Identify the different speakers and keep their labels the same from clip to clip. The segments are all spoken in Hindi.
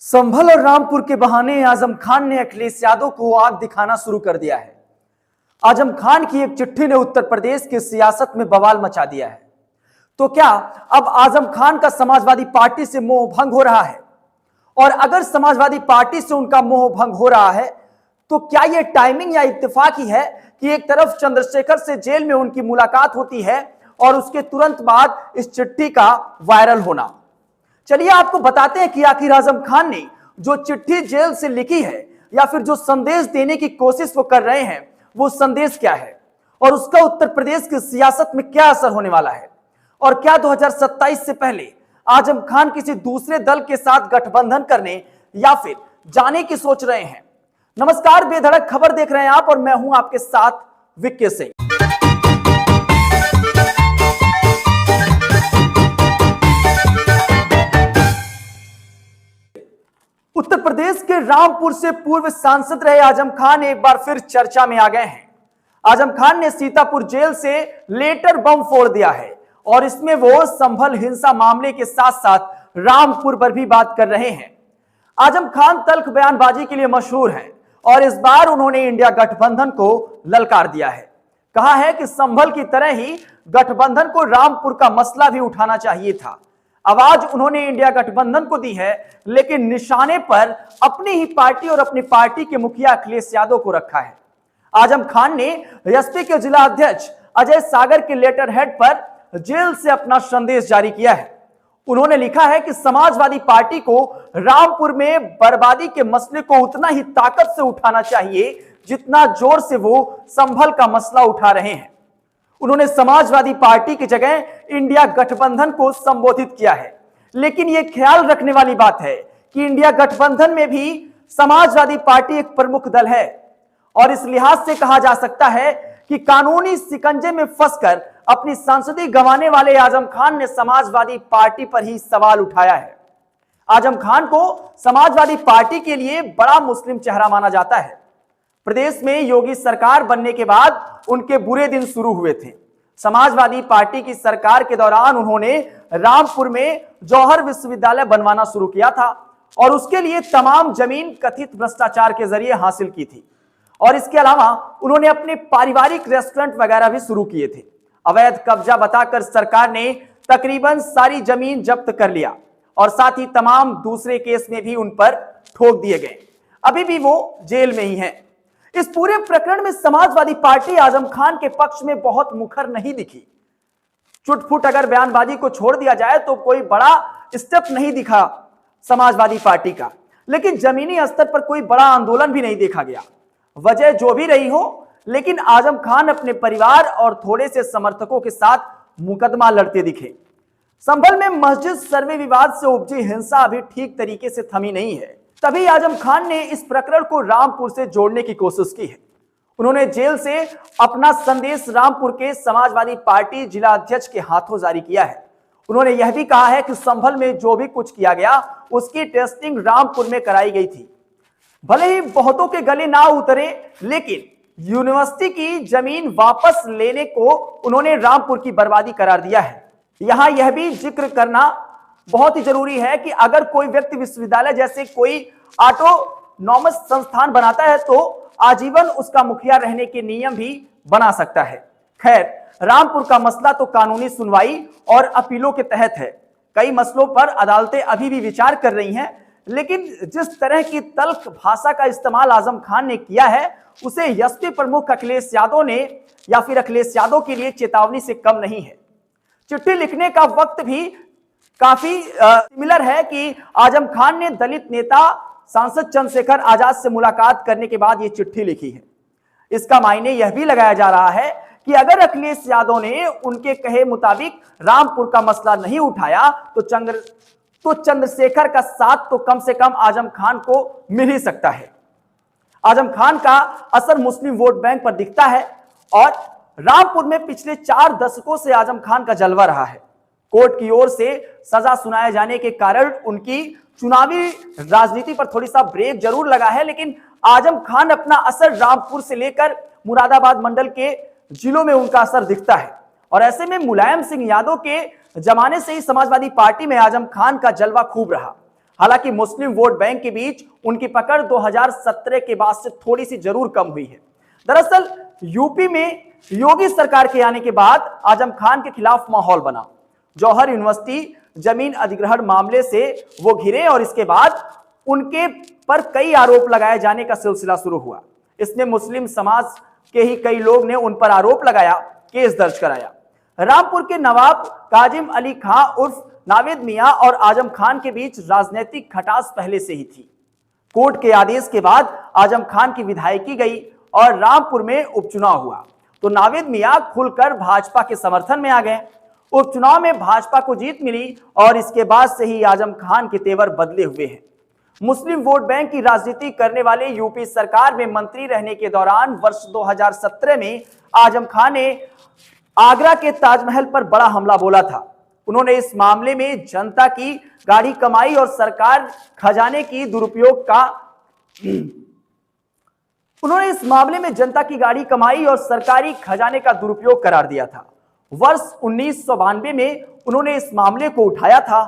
Speaker 1: संभल और रामपुर के बहाने आजम खान ने अखिलेश यादव को आग दिखाना शुरू कर दिया है। आजम खान की एक चिट्ठी ने उत्तर प्रदेश की सियासत में बवाल मचा दिया है। तो क्या अब आजम खान का समाजवादी पार्टी से मोह भंग हो रहा है? और अगर समाजवादी पार्टी से उनका मोह भंग हो रहा है तो क्या यह टाइमिंग या इत्तेफाकी है कि एक तरफ चंद्रशेखर से जेल में उनकी मुलाकात होती है और उसके तुरंत बाद इस चिट्ठी का वायरल होना। चलिए आपको बताते हैं कि आखिर आजम खान ने जो चिट्ठी जेल से लिखी है या फिर जो संदेश देने की कोशिश वो कर रहे हैं वो संदेश क्या है और उसका उत्तर प्रदेश की सियासत में क्या असर होने वाला है, और क्या 2027 से पहले आजम खान किसी दूसरे दल के साथ गठबंधन करने या फिर जाने की सोच रहे हैं। नमस्कार, बेधड़क खबर देख रहे हैं आप और मैं हूं आपके साथ विक्की सिंह। उत्तर प्रदेश के रामपुर से पूर्व सांसद रहे आजम खान एक बार फिर चर्चा में आ गए हैं। आजम खान ने सीतापुर जेल से लेटर बम फोड़ दिया है और इसमें वो संभल हिंसा मामले के साथ साथ रामपुर पर भी बात कर रहे हैं। आजम खान तल्ख बयानबाजी के लिए मशहूर हैं और इस बार उन्होंने इंडिया गठबंधन को ललकार दिया है। कहा है कि संभल की तरह ही गठबंधन को रामपुर का मसला भी उठाना चाहिए था। आवाज उन्होंने इंडिया गठबंधन को दी है, लेकिन निशाने पर अपनी ही पार्टी और अपनी पार्टी के मुखिया अखिलेश यादव को रखा है। आजम खान ने एसपी के जिला अध्यक्ष अजय सागर के लेटर हेड पर जेल से अपना संदेश जारी किया है। उन्होंने लिखा है कि समाजवादी पार्टी को रामपुर में बर्बादी के मसले को उतना ही ताकत से उठाना चाहिए जितना जोर से वो संभल का मसला उठा रहे हैं। उन्होंने समाजवादी पार्टी की जगह इंडिया गठबंधन को संबोधित किया है, लेकिन यह ख्याल रखने वाली बात है कि इंडिया गठबंधन में भी समाजवादी पार्टी एक प्रमुख दल है और इस लिहाज से कहा जा सकता है कि कानूनी शिकंजे में फंसकर अपनी संसदीय गंवाने वाले आजम खान ने समाजवादी पार्टी पर ही सवाल उठाया है। आजम खान को समाजवादी पार्टी के लिए बड़ा मुस्लिम चेहरा माना जाता है। प्रदेश में योगी सरकार बनने के बाद उनके बुरे दिन शुरू हुए थे। समाजवादी पार्टी की सरकार के दौरान उन्होंने रामपुर में जौहर विश्वविद्यालय बनवाना शुरू किया था और उसके लिए तमाम जमीन कथित भ्रष्टाचार के जरिए हासिल की थी और इसके अलावा उन्होंने अपने पारिवारिक रेस्टोरेंट वगैरह भी शुरू किए थे। अवैध कब्जा बताकर सरकार ने तकरीबन सारी जमीन जब्त कर लिया और साथ ही तमाम दूसरे केस में भी उन पर ठोक दिए गए। अभी भी वो जेल में ही हैं। इस पूरे प्रकरण में समाजवादी पार्टी आजम खान के पक्ष में बहुत मुखर नहीं दिखी। चुटपुट अगर बयानबाजी को छोड़ दिया जाए तो कोई बड़ा स्टेप नहीं दिखा समाजवादी पार्टी का, लेकिन जमीनी स्तर पर कोई बड़ा आंदोलन भी नहीं देखा गया। वजह जो भी रही हो, लेकिन आजम खान अपने परिवार और थोड़े से समर्थकों के साथ मुकदमा लड़ते दिखे। संभल में मस्जिद सर्वे विवाद से उपजी हिंसा अभी ठीक तरीके से थमी नहीं है, तभी आजम खान ने इस प्रकरण को रामपुर से जोड़ने की कोशिश की है। उन्होंने जेल से अपना संदेश रामपुर के समाजवादी पार्टी जिला अध्यक्ष के हाथों जारी किया है। उन्होंने यह भी कहा है कि संभल में जो भी कुछ किया गया उसकी टेस्टिंग रामपुर में कराई गई थी। भले ही बहुतों के गले ना उतरे, लेकिन यूनिवर्सिटी की जमीन वापस लेने को उन्होंने रामपुर की बर्बादी करार दिया है। यहां यह भी जिक्र करना बहुत ही जरूरी है कि अगर कोई व्यक्ति विश्वविद्यालय जैसे कोई ऑटोनॉमस संस्थान बनाता है तो आजीवन उसका मुखिया रहने के नियम भी बना सकता है। खैर, रामपुर का मसला तो कानूनी सुनवाई और अपीलों के तहत है। कई मसलों पर अदालतें अभी भी विचार कर रही हैं, लेकिन जिस तरह की तल्ख भाषा का इस्तेमाल आजम खान ने किया है उसे एसपी प्रमुख अखिलेश यादव ने या फिर अखिलेश यादव के लिए चेतावनी से कम नहीं है। चिट्ठी लिखने का वक्त भी काफी सिमिलर है कि आजम खान ने दलित नेता सांसद चंद्रशेखर आजाद से मुलाकात करने के बाद यह चिट्ठी लिखी है। इसका मायने यह भी लगाया जा रहा है कि अगर अखिलेश यादव ने उनके कहे मुताबिक रामपुर का मसला नहीं उठाया तो चंद्रशेखर का साथ तो कम से कम आजम खान को मिल ही सकता है। आजम खान का असर मुस्लिम वोट बैंक पर दिखता है और रामपुर में पिछले 4 दशकों से आजम खान का जलवा रहा है। कोर्ट की ओर से सजा सुनाए जाने के कारण उनकी चुनावी राजनीति पर थोड़ी सा ब्रेक जरूर लगा है, लेकिन आजम खान अपना असर रामपुर से लेकर मुरादाबाद मंडल के जिलों में उनका असर दिखता है और ऐसे में मुलायम सिंह यादव के जमाने से ही समाजवादी पार्टी में आजम खान का जलवा खूब रहा। हालांकि मुस्लिम वोट बैंक के बीच उनकी पकड़ 2017 के बाद से थोड़ी सी जरूर कम हुई है। दरअसल यूपी में योगी सरकार के आने के बाद आजम खान के खिलाफ माहौल बना। जौहर यूनिवर्सिटी जमीन अधिग्रहण मामले से वो घिरे और इसके बाद उनके पर कई आरोप लगाए जाने का सिलसिला शुरू हुआ। इसमें मुस्लिम समाज के ही कई लोग ने उन पर आरोप लगाया, केस दर्ज कराया। रामपुर के नवाब काजिम अली खां उर्फ नावेद मियां और आजम खान के बीच राजनीतिक खटास पहले से ही थी। कोर्ट के आदेश के बाद आजम खान की विधायकी गई और रामपुर में उपचुनाव हुआ तो नावेद मियां खुलकर भाजपा के समर्थन में आ गए। उपचुनाव में भाजपा को जीत मिली और इसके बाद से ही आजम खान के तेवर बदले हुए हैं। मुस्लिम वोट बैंक की राजनीति करने वाले यूपी सरकार में मंत्री रहने के दौरान वर्ष 2017 में आजम खान ने आगरा के ताजमहल पर बड़ा हमला बोला था। उन्होंने इस मामले में जनता की गाढ़ी कमाई और सरकार खजाने की दुरुपयोग का सरकारी खजाने का दुरुपयोग करार दिया था। वर्ष 1992 में उन्होंने इस मामले को उठाया था।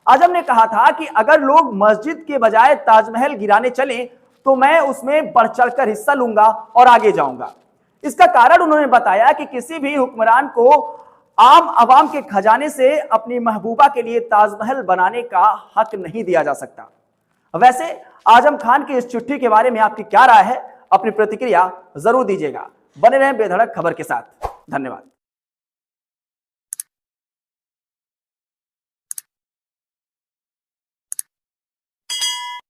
Speaker 1: आजम ने कहा था कि अगर लोग मस्जिद के बजाय ताजमहल गिराने चलें तो मैं उसमें बढ़ चढ़कर हिस्सा लूंगा और आगे जाऊंगा। इसका कारण उन्होंने बताया कि किसी भी हुक्मरान को आम आवाम के खजाने से अपनी महबूबा के लिए ताजमहल बनाने का हक नहीं दिया जा सकता। वैसे आजम खान की इस चिट्ठी के बारे में आपकी क्या राय है? अपनी प्रतिक्रिया जरूर दीजिएगा। बने रहें बेधड़क खबर के साथ। धन्यवाद।